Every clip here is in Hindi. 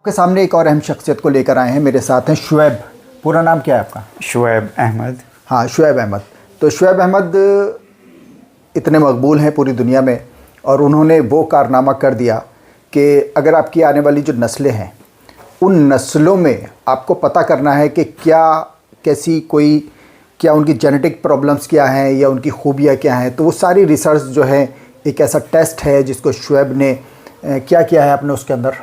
के सामने एक और अहम शख्सियत को लेकर आए हैं। मेरे साथ हैं शुएब। पूरा नाम क्या है आपका? शुएब अहमद। हाँ, शुएब अहमद। तो शुएब अहमद इतने मकबूल हैं पूरी दुनिया में और उन्होंने वो कारनामा कर दिया कि अगर आपकी आने वाली जो नस्लें हैं उन नस्लों में आपको पता करना है कि क्या उनकी जेनेटिक प्रॉब्लम्स क्या हैं या उनकी खूबियाँ क्या हैं, तो वो सारी रिसर्च जो है एक ऐसा टेस्ट है जिसको शुएब ने क्या किया है आपने उसके अंदर?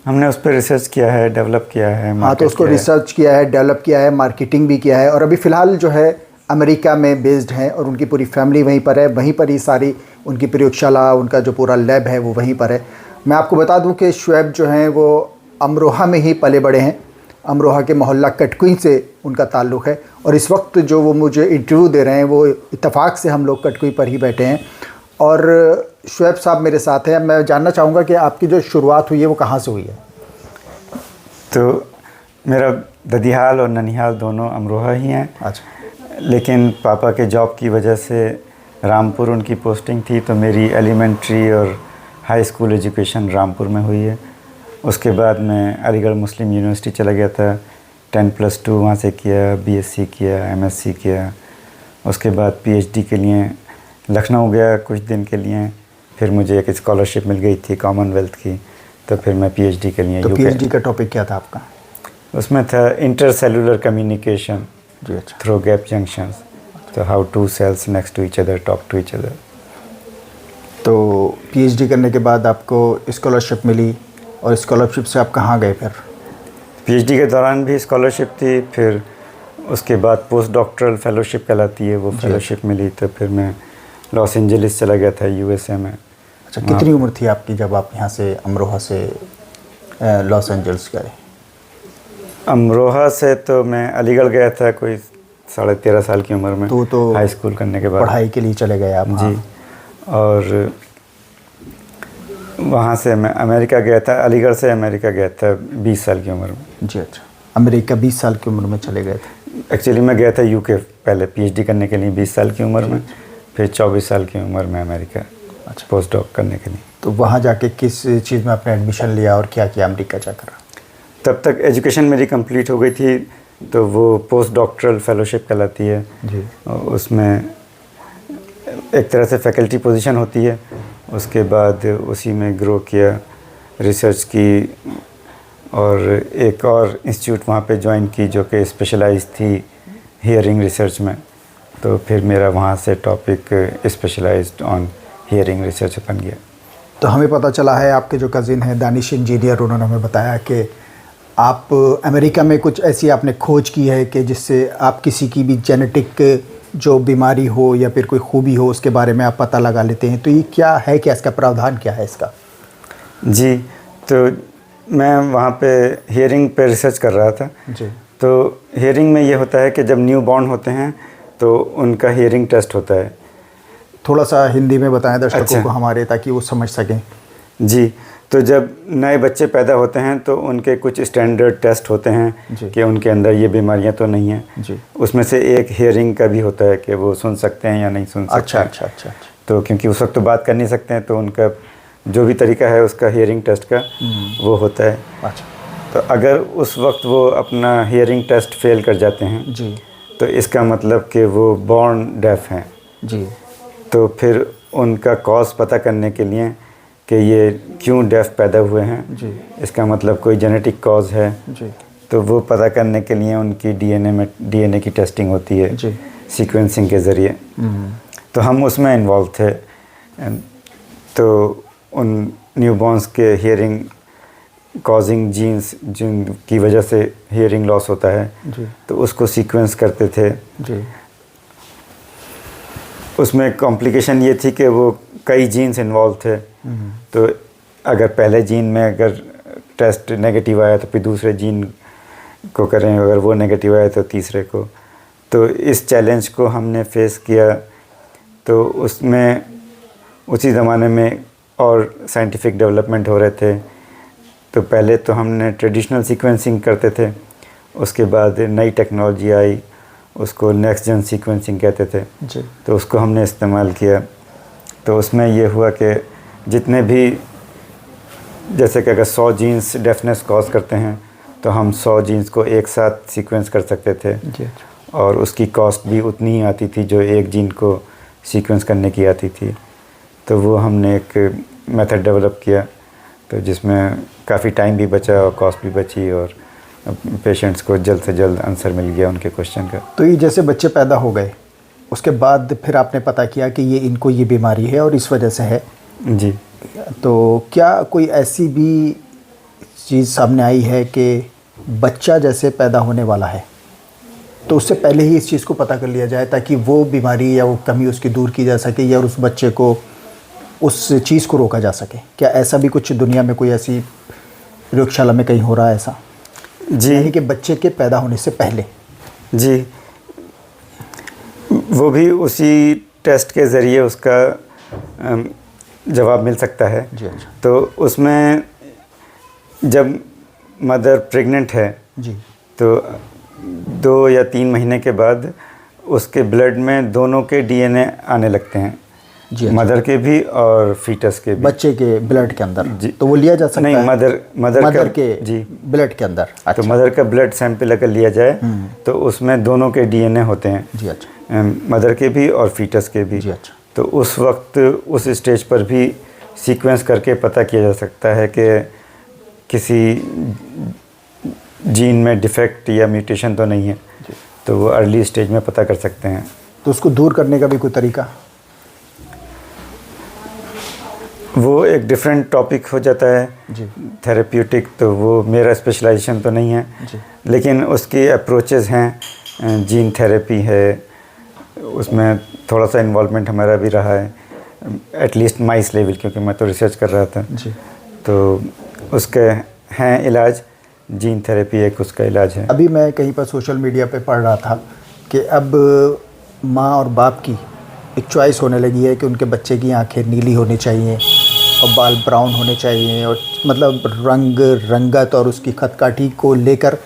हमने उस पर रिसर्च किया है, डेवलप किया है। हाँ, तो उसको रिसर्च किया है, डेवलप किया है, मार्केटिंग भी किया है और अभी फ़िलहाल जो है अमेरिका में बेस्ड हैं और उनकी पूरी फैमिली वहीं पर है। वहीं पर ही सारी उनकी प्रयोगशाला, उनका जो पूरा लैब है वो वहीं पर है। मैं आपको बता दूं कि शुएब जो हैं वो अमरोहा में ही पले बड़े हैं। अमरोहा के मोहल्ला कटकुई से उनका ताल्लुक़ है और इस वक्त जो वो मुझे इंटरव्यू दे रहे हैं वो इत्तेफाक से हम लोग कटकुई पर ही बैठे हैं और शुएब साहब मेरे साथ हैं। मैं जानना चाहूँगा कि आपकी जो शुरुआत हुई है वो कहाँ से हुई है? तो मेरा ददिहाल और ननिहाल दोनों अमरोहा ही हैं। अच्छा। लेकिन पापा के जॉब की वजह से रामपुर उनकी पोस्टिंग थी, तो मेरी एलिमेंट्री और हाई स्कूल एजुकेशन रामपुर में हुई है। उसके बाद मैं अलीगढ़ मुस्लिम यूनिवर्सिटी चला गया था, 10+2 वहाँ से किया, बीएससी किया, एमएससी किया। उसके बाद पीएचडी के लिए लखनऊ गया कुछ दिन के लिए, फिर मुझे एक स्कॉलरशिप मिल गई थी कॉमनवेल्थ की, तो फिर मैं पीएचडी के लिए तो पीएचडी का टॉपिक क्या था आपका? उसमें था इंटरसेलुलर कम्युनिकेशन जी। अच्छा। थ्रू गैप जंक्शंस, तो how two cells next to each other talk to each other. तो पीएचडी करने के बाद आपको स्कॉलरशिप मिली और स्कॉलरशिप से आप कहाँ गए फिर? पीएचडी के दौरान भी स्कॉलरशिप थी, फिर उसके बाद पोस्ट डॉक्टरल फेलोशिप कहलाती है, वो फेलोशिप मिली, तो फिर मैं लॉस एंजलिस चला गया था यूएसए में। अच्छा, कितनी उम्र थी आपकी जब आप यहाँ से अमरोहा से लॉस एंजल्स गए? अमरोहा से तो मैं अलीगढ़ गया था कोई 13.5 साल की उम्र में, तो हाई स्कूल करने के बाद पढ़ाई के लिए चले गए आप? जी। हाँ। और वहाँ से मैं अमेरिका गया था, अलीगढ़ से अमेरिका गया था 20 साल की उम्र में। जी। अच्छा, अमेरिका 20 साल की उम्र में चले गए थे? एक्चुअली मैं गया था यूके पहले पीएचडी करने के लिए 20 साल की उम्र में, फिर 24 साल की उम्र में अमेरिका पोस्ट डॉक करने के लिए। तो वहाँ जाके किस चीज़ में आपने एडमिशन लिया और क्या किया अमेरिका जाकर? तब तक एजुकेशन मेरी कंप्लीट हो गई थी, तो वो पोस्ट डॉक्टरल फेलोशिप कहलाती है जी। उसमें एक तरह से फैकल्टी पोजीशन होती है। उसके बाद उसी में ग्रो किया, रिसर्च की और एक और इंस्टीट्यूट वहाँ पे ज्वाइन की जो कि स्पेशलाइज थी हियरिंग रिसर्च में। तो फिर मेरा वहाँ से topic specialised on hearing research बन गया। तो हमें पता चला है आपके जो कज़िन हैं दानिश इंजीनियर, उन्होंने हमें बताया कि आप अमेरिका में कुछ ऐसी आपने खोज की है कि जिससे आप किसी की भी जेनेटिक जो बीमारी हो या फिर कोई खूबी हो उसके बारे में आप पता लगा लेते हैं। तो ये क्या है, क्या इसका प्रावधान क्या है इसका? जी, तो मैं वहाँ पे हियरिंग पे रिसर्च कर रहा था। जी। तो हियरिंग में ये होता है कि जब न्यू बॉर्न होते हैं तो उनका हियरिंग टेस्ट होता है। थोड़ा सा हिंदी में बताएं दर्शकों को हमारे, ताकि वो समझ सकें। जी, तो जब नए बच्चे पैदा होते हैं तो उनके कुछ स्टैंडर्ड टेस्ट होते हैं कि उनके अंदर ये बीमारियां तो नहीं हैं। जी। उसमें से एक हियरिंग का भी होता है कि वो सुन सकते हैं या नहीं सुन सकते। अच्छा अच्छा अच्छा अच्छा। तो क्योंकि उस वक्त तो बात कर नहीं सकते हैं, तो उनका जो भी तरीका है उसका हियरिंग टेस्ट का वो होता है। अच्छा। तो अगर उस वक्त वो अपना हियरिंग टेस्ट फेल कर जाते हैं जी, तो इसका मतलब कि वो बॉर्न डेफ हैं। जी। तो फिर उनका कॉज पता करने के लिए कि ये क्यों डेफ पैदा हुए हैं, जी। इसका मतलब कोई जेनेटिक कॉज है, जी। तो वो पता करने के लिए उनकी डीएनए की टेस्टिंग होती है जी। सीक्वेंसिंग के ज़रिए। तो हम उसमें इन्वॉल्व थे। तो उन न्यूबॉर्न्स के हियरिंग कॉजिंग जीन्स जिनकी वजह से हियरिंग लॉस होता है, तो उसको सीक्वेंस करते थे। जी। उसमें कॉम्प्लिकेशन ये थी कि वो कई जीन्स इन्वॉल्व थे। तो अगर पहले जीन में अगर टेस्ट नेगेटिव आया तो फिर दूसरे जीन को करें, अगर वो नेगेटिव आया तो तीसरे को। तो इस चैलेंज को हमने फेस किया। तो उसमें उसी ज़माने में और साइंटिफिक डेवलपमेंट हो रहे थे। तो पहले तो हमने ट्रेडिशनल सीक्वेंसिंग करते थे, उसके बाद नई टेक्नोलॉजी आई, उसको नेक्स्ट जन सीक्वेंसिंग कहते थे जी। तो उसको हमने इस्तेमाल किया। तो उसमें ये हुआ कि जितने भी जैसे कि अगर 100 जीन्स डेफनेस कॉज करते हैं तो हम 100 जीन्स को एक साथ सीक्वेंस कर सकते थे जी। और उसकी कॉस्ट भी उतनी ही आती थी जो एक जीन को सीक्वेंस करने की आती थी। तो वो हमने एक मेथड डेवलप किया तो जिसमें काफ़ी टाइम भी बचा और कॉस्ट भी बची और पेशेंट्स को जल्द से जल्द आंसर मिल गया उनके क्वेश्चन का। तो ये जैसे बच्चे पैदा हो गए उसके बाद फिर आपने पता किया कि ये इनको ये बीमारी है और इस वजह से है। जी। तो क्या कोई ऐसी भी चीज़ सामने आई है कि बच्चा जैसे पैदा होने वाला है तो उससे पहले ही इस चीज़ को पता कर लिया जाए ताकि वो बीमारी या वो कमी उसकी दूर की जा सके या उस बच्चे को उस चीज़ को रोका जा सके? क्या ऐसा भी कुछ दुनिया में कोई ऐसी प्रयोगशाला में कहीं हो रहा है ऐसा? जी। यानी कि बच्चे के पैदा होने से पहले? जी, वो भी उसी टेस्ट के ज़रिए उसका जवाब मिल सकता है। जी। अच्छा। तो उसमें जब मदर प्रेग्नेंट है जी। तो 2 या 3 महीने के बाद उसके ब्लड में दोनों के डीएनए आने लगते हैं। जी। अच्छा। मदर के भी और फीटस के भी। बच्चे के ब्लड के अंदर? जी। तो वो लिया जा सकता नहीं, है? मदर के जी ब्लड के अंदर। अच्छा। तो मदर का ब्लड सैंपल अगर लिया जाए तो उसमें दोनों के डीएनए होते हैं। जी। अच्छा। मदर के भी और फीटस के भी। जी। अच्छा। तो उस वक्त उस स्टेज पर भी सीक्वेंस करके पता किया जा सकता है कि किसी जीन में डिफेक्ट या म्यूटेशन तो नहीं है। तो वो अर्ली स्टेज में पता कर सकते हैं। तो उसको दूर करने का भी कोई तरीका? वो एक डिफरेंट टॉपिक हो जाता है जी। थेरेप्यूटिक, तो वो मेरा स्पेशलाइजेशन तो नहीं है जी। लेकिन उसकी अप्रोचेस हैं। जीन थेरेपी है, उसमें थोड़ा सा इन्वॉल्वमेंट हमारा भी रहा है एटलीस्ट माइस लेवल, क्योंकि मैं तो रिसर्च कर रहा था। जी। तो उसके हैं इलाज, जीन थेरेपी एक उसका इलाज है। अभी मैं कहीं पर सोशल मीडिया पे पढ़ रहा था कि अब माँ और बाप की एक चॉइस होने लगी है कि उनके बच्चे की आंखें नीली होनी चाहिए और बाल ब्राउन होने चाहिए और मतलब रंगत और उसकी खतकाठी को लेकर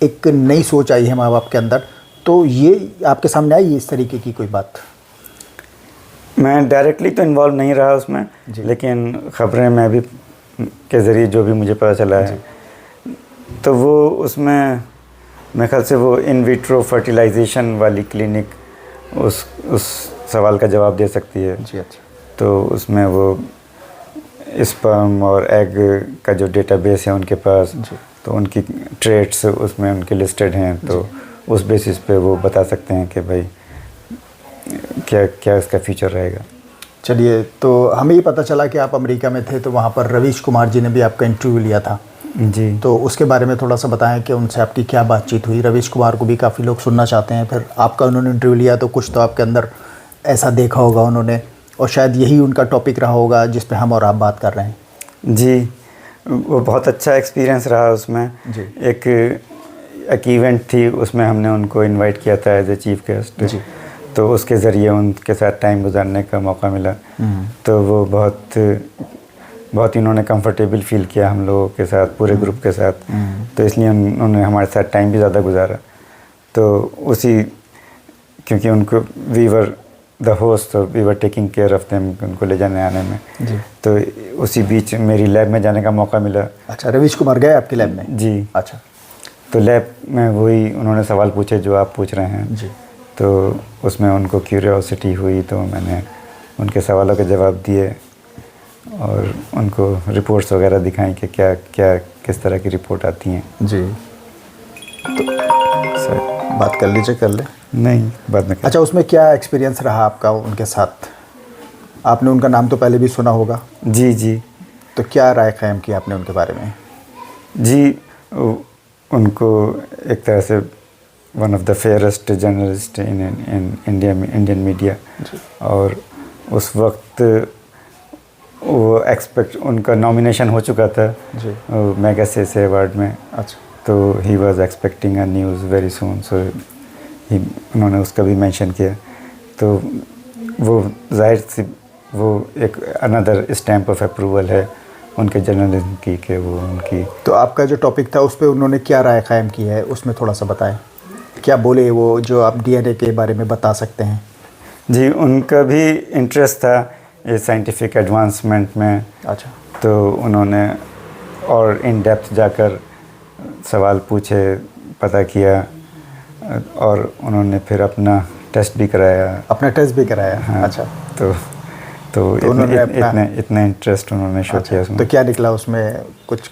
एक नई सोच आई है माँ बाप के अंदर। तो ये आपके सामने आई इस तरीके की कोई बात? मैं डायरेक्टली तो इन्वॉल्व नहीं रहा उसमें, लेकिन ख़बरें में भी के ज़रिए जो भी मुझे पता चला है तो वो उसमें मेरे ख्याल से वो इन विट्रो फर्टिलाइजेशन वाली क्लिनिक उस सवाल का जवाब दे सकती है। जी। अच्छा। तो उसमें वो स्पर्म और एग का जो डेटाबेस है उनके पास, तो उनकी ट्रेट्स उसमें उनके लिस्टेड हैं, तो उस बेसिस पे वो बता सकते हैं कि भाई क्या क्या इसका फ्यूचर रहेगा। चलिए, तो हमें ये पता चला कि आप अमेरिका में थे तो वहाँ पर रवीश कुमार जी ने भी आपका इंटरव्यू लिया था। जी। तो उसके बारे में थोड़ा सा बताएं कि उनसे आपकी क्या बातचीत हुई? रवीश कुमार को भी काफ़ी लोग सुनना चाहते हैं, फिर आपका उन्होंने इंटरव्यू लिया तो कुछ तो आपके अंदर ऐसा देखा होगा उन्होंने और शायद यही उनका टॉपिक रहा होगा जिस पे हम और आप बात कर रहे हैं। जी, वो बहुत अच्छा एक्सपीरियंस रहा उसमें। जी। एक इवेंट थी, उसमें हमने उनको इनवाइट किया था एज ए चीफ गेस्ट। जी। तो उसके ज़रिए उनके साथ टाइम गुजारने का मौका मिला। तो वो बहुत इन्होंने कंफर्टेबल फील किया हम लोगों के साथ, पूरे ग्रुप के साथ। तो इसलिए उन्होंने हमारे साथ टाइम भी ज़्यादा गुजारा। तो उसी क्योंकि उनको we were the host, we were taking care of them, उनको ले जाने आने में। जी। तो उसी बीच मेरी लैब में जाने का मौका मिला। अच्छा, रवीश कुमार गए आपकी लैब में? जी। अच्छा। तो लैब में वही उन्होंने सवाल पूछे जो आप पूछ रहे हैं। जी। तो उसमें उनको क्यूरियोसिटी हुई तो मैंने उनके सवालों के जवाब दिए और उनको रिपोर्ट्स वगैरह दिखाई कि क्या क्या किस तरह की रिपोर्ट आती हैं। जी। तो सर बात कर लीजिए, कर ले। नहीं, बाद में। अच्छा, उसमें क्या एक्सपीरियंस रहा आपका उनके साथ? आपने उनका नाम तो पहले भी सुना होगा। जी। जी। तो क्या राय क़ायम की आपने उनके बारे में? जी, उनको एक तरह से one of the fairest journalist in Indian media. और उस वक्त वो उनका नॉमिनेशन हो चुका था जी। मैगसेसे से अवार्ड में। अच्छा। तो he was expecting a news very soon, so उन्होंने उसका भी मेंशन किया। तो वो जाहिर सी वो एक अनदर स्टैम्प ऑफ अप्रूवल है उनके जर्नलिज्म की कि वो उनकी। तो आपका जो टॉपिक था उस पर उन्होंने क्या राय क़ायम की है, उसमें थोड़ा सा बताएं। क्या बोले वो, जो आप डीएनए के बारे में बता सकते हैं? जी, उनका भी इंटरेस्ट था ये साइंटिफिक एडवांसमेंट में। अच्छा। तो उन्होंने और इन डेप्थ जाकर सवाल पूछे, पता किया, और उन्होंने फिर अपना टेस्ट भी कराया। अपना टेस्ट भी कराया? हाँ, अच्छा। तो इतना इंटरेस्ट उन्होंने शो किया उसमें। तो क्या निकला उसमें कुछ?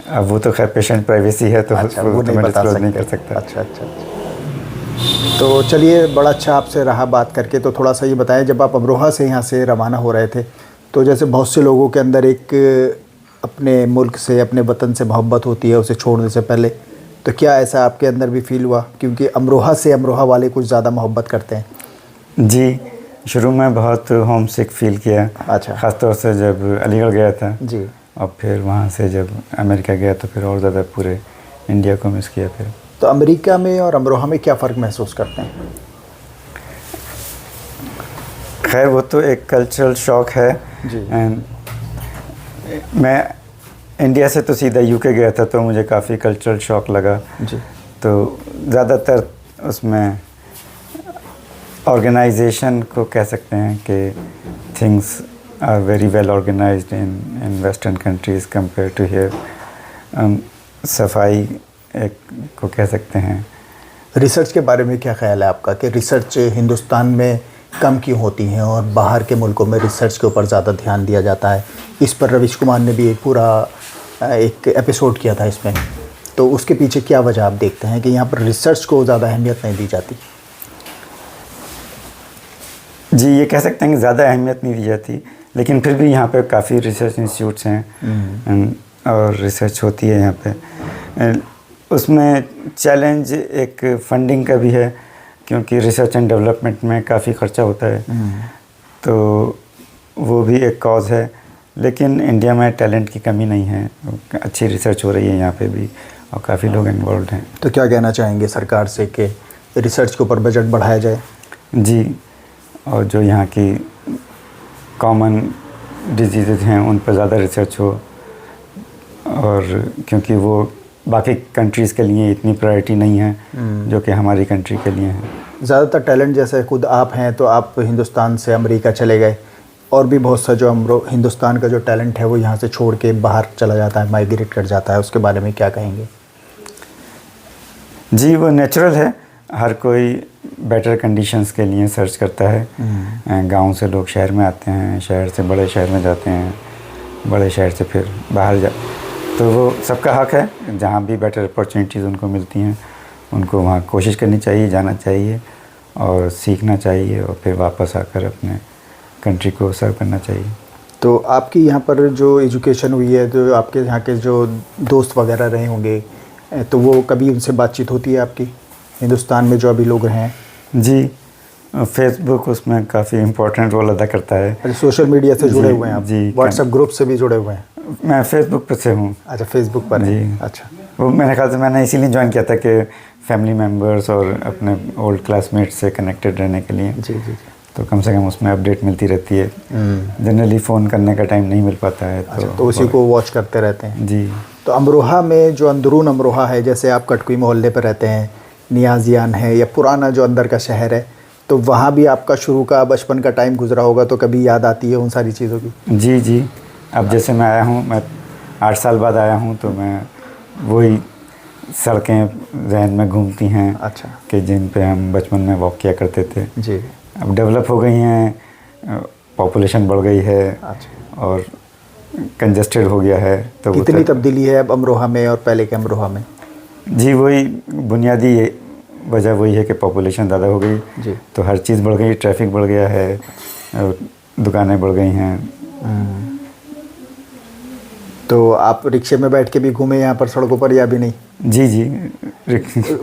अब वो तो खैर पेशेंट प्राइवेसी है, तो अच्छा, वो वो तो नहीं मैं बता डिस्क्लोज नहीं सकते। कर सकता। अच्छा। तो चलिए, बड़ा अच्छा आपसे रहा बात करके। तो थोड़ा सा ये बताएं, जब आप अमरोहा से यहाँ से रवाना हो रहे थे, तो जैसे बहुत से लोगों के अंदर एक अपने मुल्क से, अपने वतन से मोहब्बत होती है उसे छोड़ने से पहले, तो क्या ऐसा आपके अंदर भी फील हुआ? क्योंकि अमरोहा से अमरोहा वाले कुछ ज़्यादा मोहब्बत करते हैं। जी, शुरू में बहुत होम सिक फील किया। अच्छा। ख़ासतौर से जब अलीगढ़ गया था जी। और फिर वहाँ से जब अमेरिका गया तो फिर और ज़्यादा पूरे इंडिया को मिस किया फिर। तो अमेरिका में और अमरोहा में क्या फ़र्क महसूस करते हैं? खैर वो तो एक कल्चरल शॉक है। जी। एंड मैं इंडिया से तो सीधा यूके गया था, तो मुझे काफ़ी कल्चरल शॉक लगा। जी। तो ज़्यादातर उसमें ऑर्गेनाइजेशन को कह सकते हैं कि things are very well organised in western countries compare to here. सफाई एक को कह सकते हैं। रिसर्च के बारे में क्या ख्याल है आपका, कि रिसर्च हिंदुस्तान में कम क्यों होती हैं और बाहर के मुल्कों में रिसर्च के ऊपर ज़्यादा ध्यान दिया जाता है? इस पर रवीश कुमार ने भी एक पूरा एक एपिसोड किया था इसमें। तो उसके पीछे क्या वजह आप देखते हैं कि यहाँ पर रिसर्च को ज़्यादा अहमियत नहीं दी जाती? जी, ये कह सकते हैं कि ज़्यादा अहमियत नहीं दी जाती, लेकिन फिर भी यहाँ पे काफ़ी रिसर्च इंस्टीट्यूट्स हैं और रिसर्च होती है यहाँ पे। उसमें चैलेंज एक फंडिंग का भी है, क्योंकि रिसर्च एंड डेवलपमेंट में काफ़ी ख़र्चा होता है, तो वो भी एक कॉज है। लेकिन इंडिया में टैलेंट की कमी नहीं है, अच्छी रिसर्च हो रही है यहाँ पे भी और काफ़ी लोग इन्वॉल्व हैं। तो क्या कहना चाहेंगे सरकार से कि रिसर्च के ऊपर बजट बढ़ाया जाए? जी, और जो यहाँ की कॉमन डिजीज़ हैं उन पर ज़्यादा रिसर्च हो, और क्योंकि वो बाकी कंट्रीज़ के लिए इतनी प्रायोरिटी नहीं है जो कि हमारी कंट्री के लिए है। ज़्यादातर टैलेंट, जैसे खुद आप हैं तो आप हिंदुस्तान से अमेरिका चले गए, और भी बहुत सा जो हिंदुस्तान का जो टैलेंट है वो यहाँ से छोड़ के बाहर चला जाता है, माइग्रेट कर जाता है, उसके बारे में क्या कहेंगे? जी, वो नेचुरल है। हर कोई बेटर कंडीशंस के लिए सर्च करता है। गांव से लोग शहर में आते हैं, शहर से बड़े शहर में जाते हैं, बड़े शहर से फिर बाहर तो वो सबका हक है। जहाँ भी बेटर अपॉर्चुनिटीज़ उनको मिलती हैं उनको वहाँ कोशिश करनी चाहिए, जाना चाहिए और सीखना चाहिए, और फिर वापस आकर अपने कंट्री को सर्व करना चाहिए। तो आपकी यहाँ पर जो एजुकेशन हुई है, तो आपके यहाँ के जो दोस्त वगैरह रहे होंगे, तो वो कभी उनसे बातचीत होती है आपकी, हिंदुस्तान में जो अभी लोग हैं? जी, फेसबुक उसमें काफ़ी इम्पोर्टेंट रोल अदा करता है। अच्छा, सोशल मीडिया से जुड़े हुए हैं आप? जी, व्हाट्सएप ग्रुप से भी जुड़े हुए हैं? मैं फेसबुक पर से हूँ। अच्छा, फेसबुक पर जी। है। अच्छा, वो मेरे ख्याल से मैंने इसीलिए ज्वाइन किया था कि फैमिली मेम्बर्स और अपने ओल्ड क्लासमेट्स से कनेक्टेड रहने के लिए। जी जी। तो कम से कम उसमें अपडेट मिलती रहती है। जनरली फ़ोन करने का टाइम नहीं मिल पाता है। अच्छा, तो उसी को वॉच करते रहते हैं? जी। तो अमरोहा में जो अंदरून अमरोहा है, जैसे आप कटकुई मोहल्ले पर रहते हैं, नियाजियान है या पुराना जो अंदर का शहर है, तो वहाँ भी आपका शुरू का बचपन का टाइम गुजरा होगा, तो कभी याद आती है उन सारी चीज़ों की? जी जी। अब जैसे मैं आया हूँ, मैं 8 साल बाद आया हूँ, तो मैं वही सड़कें जहन में घूमती हैं। अच्छा। कि जिन पे हम बचपन में वॉक किया करते थे। जी। अब डेवलप हो गई हैं, पॉपुलेशन बढ़ गई है। अच्छा। और कंजस्टेड हो गया है। तो कितनी तब्दीली है अब अमरोहा में और पहले के अमरोहा में? जी, वही बुनियादी वजह वही है कि पॉपुलेशन ज़्यादा हो गई जी। तो हर चीज़ बढ़ गई, ट्रैफिक बढ़ गया है, दुकानें बढ़ गई हैं। तो आप रिक्शे में बैठ के भी घूमे यहाँ पर सड़कों पर या भी नहीं? जी जी,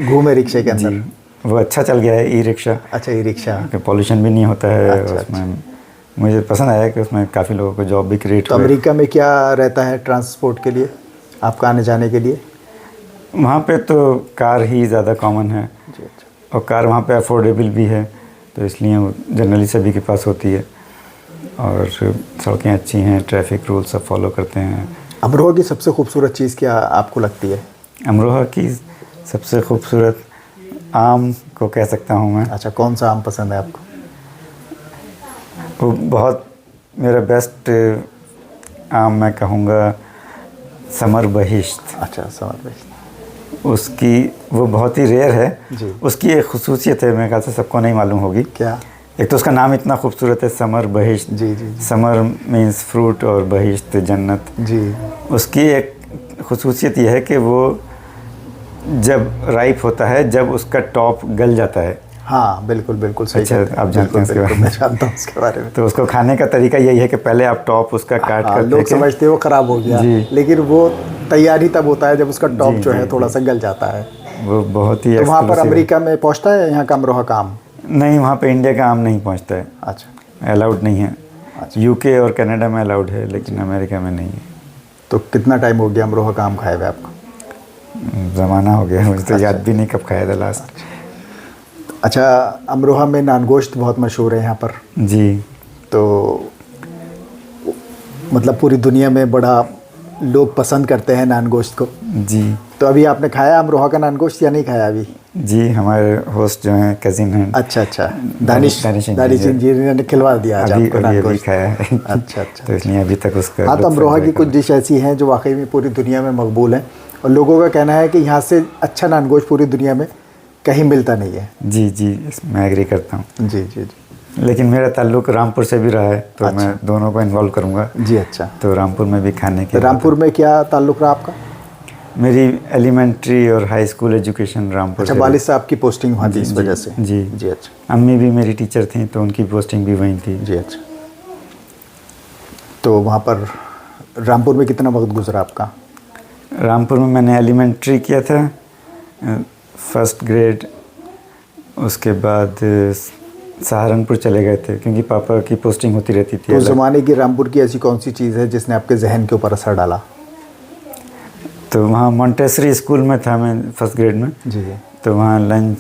घूमे रिक्शे के अंदर? वो अच्छा चल गया है, ई रिक्शा। अच्छा, ई रिक्शा। पॉल्यूशन भी नहीं होता है। अच्छा, उसमें मुझे पसंद आया कि उसमें काफ़ी लोगों को जॉब भी क्रिएट तो अमेरिका में क्या रहता है ट्रांसपोर्ट के लिए, आपका आने जाने के लिए? वहाँ पे तो कार ही ज़्यादा कॉमन है। जी। अच्छा। और कार वहाँ पे अफोर्डेबल भी है, तो इसलिए वो जनरली सभी के पास होती है। और सड़कें अच्छी हैं, ट्रैफिक रूल सब फॉलो करते हैं। अमरोहा की सबसे खूबसूरत चीज़ क्या आपको लगती है? अमरोहा की सबसे खूबसूरत आम को कह सकता हूँ मैं। अच्छा, कौन सा आम पसंद है आपको? वो बहुत मेरा बेस्ट आम मैं कहूँगा समर बहिश्त। अच्छा, समर बहिश्त। उसकी वो बहुत ही रेयर है जी। उसकी एक खुसूसियत है, मेरे ख्याल से सबको नहीं मालूम होगी। क्या? एक तो उसका नाम इतना खूबसूरत है, समर बहिश्त। जी जी जी। समर मीन्स फ्रूट और बहिश्त जन्नत। जी। उसकी एक खुसूसियत यह है कि वो जब राइप होता है, जब उसका टॉप गल जाता है। हाँ बिल्कुल बिल्कुल सही अच्छा, कहते हैं। आप जानते हैं इसके बिल्कुल, बारे में? मैं जानता हूँ उसके बारे में। तो उसको खाने का तरीका यही है कि पहले आप टॉप उसका काट हाँ, कर लोग फेंकें। समझते हैं वो ख़राब हो गया, जी। लेकिन वो तैयार ही तब होता है जब उसका टॉप जी, जो है जी, थोड़ा जी। सा गल जाता है। वो बहुत ही तो वहाँ पर एक्सक्लूसिव है। अमेरिका में पहुँचता है यहाँ का अमरोहा का आम? नहीं, वहाँ पे इंडिया का आम नहीं पहुँचता है, अच्छा। अलाउड नहीं है। अच्छा। यूके और कनाडा में अलाउड है, लेकिन अमेरिका में नहीं है। तो कितना टाइम हो गया अमरोहा का आम खाए हुए आपको? ज़माना हो गया, मुझे तो अच्छा। याद भी नहीं कब खाया था लास्ट। अच्छा, अमरोहा में नान गोश्त बहुत मशहूर है यहाँ पर, जी। तो मतलब पूरी दुनिया में बड़ा लोग पसंद करते हैं नान गोश्त को। जी। तो अभी आपने खाया अमरोहा का नान गोश्त या नहीं खाया अभी? जी, हमारे होस्ट जो हैं कज़िन हैं। अच्छा अच्छा, दानिश दानिश इंजीनियर ने खिलवा दिया आज अभी आपको अभी नान अभी गोश्त। खाया है। अच्छा अच्छा। तो इसलिए अभी तक उसका हाँ, तो लुत्फ़ अमरोहा की एंजॉय कुछ कर डिश ऐसी हैं जो वाकई में पूरी दुनिया में मकबूल हैं, और लोगों का कहना है कि यहाँ से अच्छा नान गोश्त पूरी दुनिया में कहीं मिलता नहीं है। जी जी, मैं एग्री करता हूँ। जी जी जी। लेकिन मेरा ताल्लुक रामपुर से भी रहा है, तो अच्छा। मैं दोनों को इन्वॉल्व करूँगा। जी अच्छा। तो रामपुर में भी खाने के तो रामपुर में क्या ताल्लुक रहा आपका? मेरी एलिमेंट्री और हाई स्कूल एजुकेशन रामपुर अच्छा, से वालिद साहब की पोस्टिंग वहाँ थी इस जी, वजह से? जी। जी अच्छा। अम्मी भी मेरी टीचर थी, तो उनकी पोस्टिंग भी वहीं थी। जी अच्छा। तो वहाँ पर रामपुर में कितना वक्त गुजरा आपका? रामपुर में मैंने एलिमेंट्री किया था, फर्स्ट ग्रेड। उसके बाद सहारनपुर चले गए थे, क्योंकि पापा की पोस्टिंग होती रहती थी। तो उस ज़माने की रामपुर की ऐसी कौन सी चीज़ है जिसने आपके जहन के ऊपर असर डाला? तो वहाँ मॉन्टेसरी स्कूल में था मैं फर्स्ट ग्रेड में। जी तो वहाँ लंच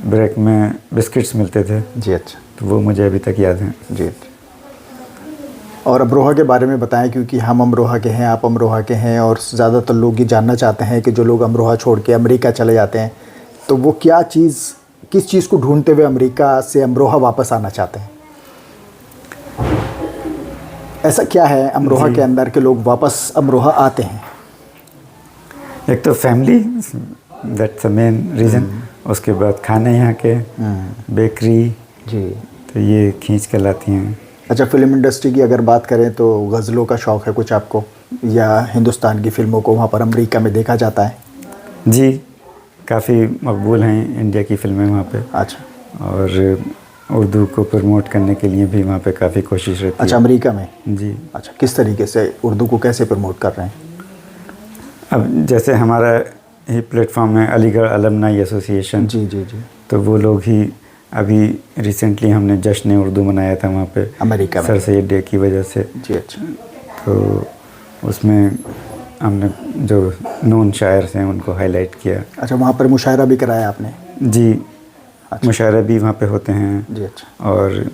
ब्रेक में बिस्किट्स मिलते थे। जी अच्छा। तो वो मुझे अभी तक याद हैं। जी। और अमरोहा के बारे में बताएं, क्योंकि हम अमरोहा के हैं, आप अमरोहा के हैं, और ज़्यादातर लोग ये जानना चाहते हैं कि जो लोग अमरोहा छोड़ के अमेरिका चले जाते हैं तो वो क्या चीज़, किस चीज़ को ढूंढते हुए अमेरिका से अमरोहा वापस आना चाहते हैं? ऐसा क्या है अमरोहा के अंदर के लोग वापस अमरोहा आते हैं? एक तो family, that's the main reason. उसके बाद खाने यहाँ के, बेकरी, जी। तो ये खींच कर लाती हैं। अच्छा, फिल्म इंडस्ट्री की अगर बात करें तो गज़लों का शौक़ है कुछ आपको, या हिंदुस्तान की फ़िल्मों को वहाँ पर अमेरिका में देखा जाता है? जी, काफ़ी मकबूल हैं इंडिया की फ़िल्में वहाँ पे। अच्छा। और उर्दू को प्रमोट करने के लिए भी वहाँ पे काफ़ी कोशिश रहती अच्छा, है। अमेरिका में? जी। अच्छा, किस तरीके से उर्दू को कैसे प्रमोट कर रहे हैं? अब जैसे हमारा ही प्लेटफॉर्म है अलीगढ़ अलमनाई एसोसिएशन। जी जी जी। तो वो लोग ही अभी रिसेंटली हमने जश्न उर्दू मनाया था वहाँ पे अमेरिका में? सर सैयद डे की वजह से। जी अच्छा। तो उसमें हमने जो नून शायर हैं उनको हाईलाइट किया। अच्छा, वहाँ पर मुशायरा भी कराया आपने? जी। अच्छा। मुशायरा भी वहाँ पे होते हैं। जी अच्छा।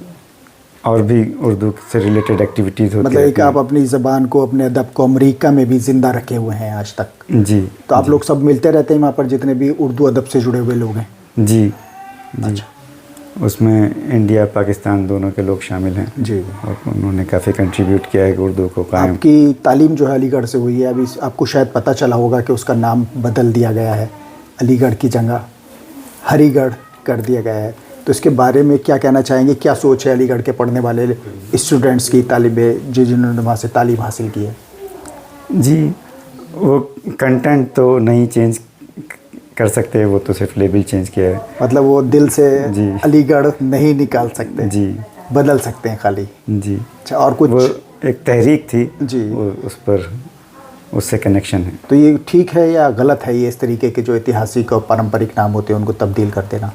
और भी उर्दू से रिलेटेड एक्टिविटीज़ होती मतलब एक रहती आप अपनी ज़बान को, अपने अदब को अमेरिका में भी ज़िंदा रखे हुए हैं आज तक। हैं। जी। तो आप लोग सब मिलते रहते हैं वहाँ पर, जितने भी उर्दू अदब से जुड़े हुए लोग हैं? जी जी। अच्छा। उसमें इंडिया पाकिस्तान दोनों के लोग शामिल हैं। जी। और उन्होंने काफ़ी कंट्रीब्यूट किया है कि उर्दू को कायम। आपकी तालीम जो है अलीगढ़ से हुई है, अभी आपको शायद पता चला होगा कि उसका नाम बदल दिया गया है, अलीगढ़ की जगह हरिगढ़ कर दिया गया है। तो इसके बारे में क्या कहना चाहेंगे? क्या सोच है अलीगढ़ के पढ़ने वाले स्टूडेंट्स की, तालिबे जिन्होंने वहाँ से तालीम हासिल की है? जी, वो कंटेंट तो नहीं चेंज कर सकते, वो तो सिर्फ लेबल चेंज किया है। मतलब वो दिल से जी। अलीगढ़ नहीं निकाल सकते? जी। बदल सकते हैं खाली? जी। अच्छा, और कुछ? वो एक तहरीक थी जी। वो, उस पर उससे कनेक्शन है। तो ये ठीक है या गलत है, ये इस तरीके के जो ऐतिहासिक और पारंपरिक नाम होते हैं उनको तब्दील कर देना?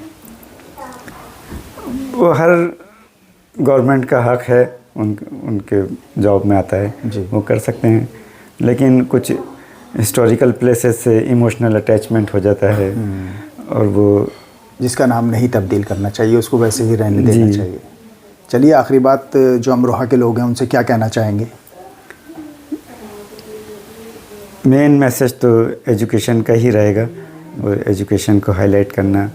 वो हर गवर्नमेंट का हक है, उनके जॉब में आता है जी। वो कर सकते हैं। लेकिन कुछ हिस्टोरिकल प्लेसेस से इमोशनल अटैचमेंट हो जाता है, और वो जिसका नाम नहीं तब्दील करना चाहिए, उसको वैसे ही रहने देना जी। चाहिए। चलिए, आखिरी बात, जो अमरोहा के लोग हैं उनसे क्या कहना चाहेंगे? मेन मैसेज तो एजुकेशन का ही रहेगा, वो एजुकेशन को हाईलाइट करना,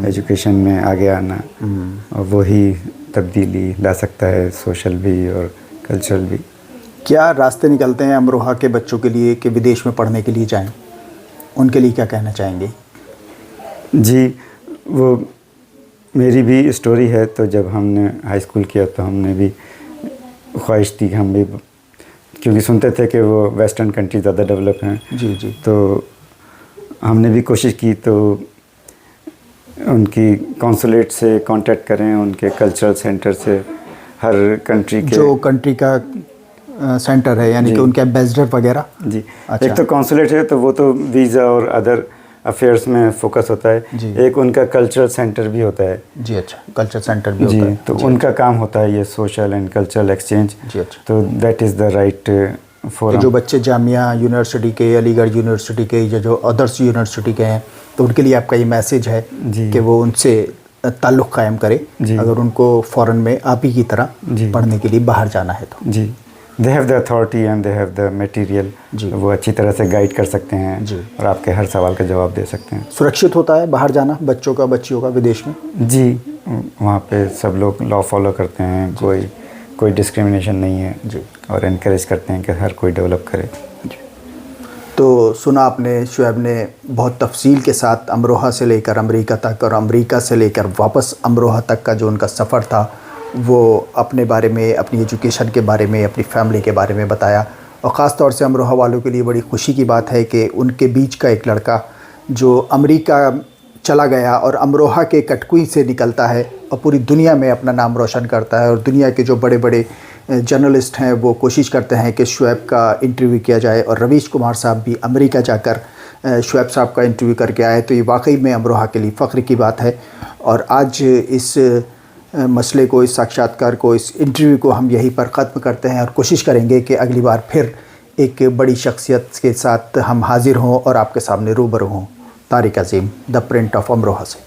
एजुकेशन में आगे आना, और वही तब्दीली ला सकता है, सोशल भी और कल्चरल भी। क्या रास्ते निकलते हैं अमरोहा के बच्चों के लिए कि विदेश में पढ़ने के लिए जाएं? उनके लिए क्या कहना चाहेंगे? जी, वो मेरी भी स्टोरी है। तो जब हमने हाई स्कूल किया तो हमने भी ख्वाहिश थी कि हम भी, क्योंकि सुनते थे कि वो वेस्टर्न कंट्री ज़्यादा डेवलप हैं। जी जी। तो हमने भी कोशिश की तो उनकी कॉन्सुलेट से कांटेक्ट करें, उनके कल्चरल सेंटर से, हर कंट्री के जो कंट्री का सेंटर है यानी कि उनके एम्बेसडर वगैरह। जी। अच्छा। एक तो कॉन्सुलेट है तो वो तो वीज़ा और अदर अफेयर्स में फोकस होता है। जी। एक उनका कल्चरल सेंटर भी होता है। जी अच्छा, कल्चर सेंटर भी जी, होता है। तो जी, उनका काम होता है ये सोशल एंड कल्चरल एक्सचेंज। जी अच्छा। तो दैट इज़ द राइट तो फोरम। जो बच्चे जामिया यूनिवर्सिटी के, अलीगढ़ यूनिवर्सिटी के या जो अदर्स यूनिवर्सिटी के हैं, तो उनके लिए आपका ये मैसेज है जी। कि वो उनसे ताल्लुक़ कायम करे जी। अगर उनको फ़ौरन में आप ही की तरह जी। पढ़ने के लिए बाहर जाना है तो। जी, they have the authority and they have the material. जी। वो अच्छी तरह से गाइड कर सकते हैं। जी। और आपके हर सवाल का जवाब दे सकते हैं। सुरक्षित होता है बाहर जाना बच्चों का, बच्चियों का विदेश में? जी, वहाँ पे सब लोग लॉ फॉलो करते हैं, कोई डिस्क्रिमिनेशन नहीं है। जी। और इनकरेज करते हैं कि हर कोई डेवलप करे। तो सुना आपने, शुएब ने बहुत तफसील के साथ अमरोहा से लेकर अमेरिका तक और अमेरिका से लेकर वापस अमरोहा तक का जो उनका सफ़र था वो अपने बारे में, अपनी एजुकेशन के बारे में, अपनी फैमिली के बारे में बताया। और ख़ास तौर से अमरोहा वालों के लिए बड़ी खुशी की बात है कि उनके बीच का एक लड़का जो अमेरिका चला गया और अमरोहा के कटकुई से निकलता है और पूरी दुनिया में अपना नाम रोशन करता है। और दुनिया के जो बड़े बड़े जर्नलिस्ट हैं वो कोशिश करते हैं कि शुएब का इंटरव्यू किया जाए और रवीश कुमार साहब भी अमेरिका जाकर शुएब साहब का इंटरव्यू करके आए। तो ये वाकई में अमरोहा के लिए फ़ख्र की बात है। और आज इस मसले को, इस साक्षात्कार को, इस इंटरव्यू को हम यहीं पर ख़त्म करते हैं और कोशिश करेंगे कि अगली बार फिर एक बड़ी शख्सियत के साथ हम हाज़िर हों और आपके सामने रूबरू हों। तारिक अज़ीम, द प्रिंट ऑफ अमरोहा से।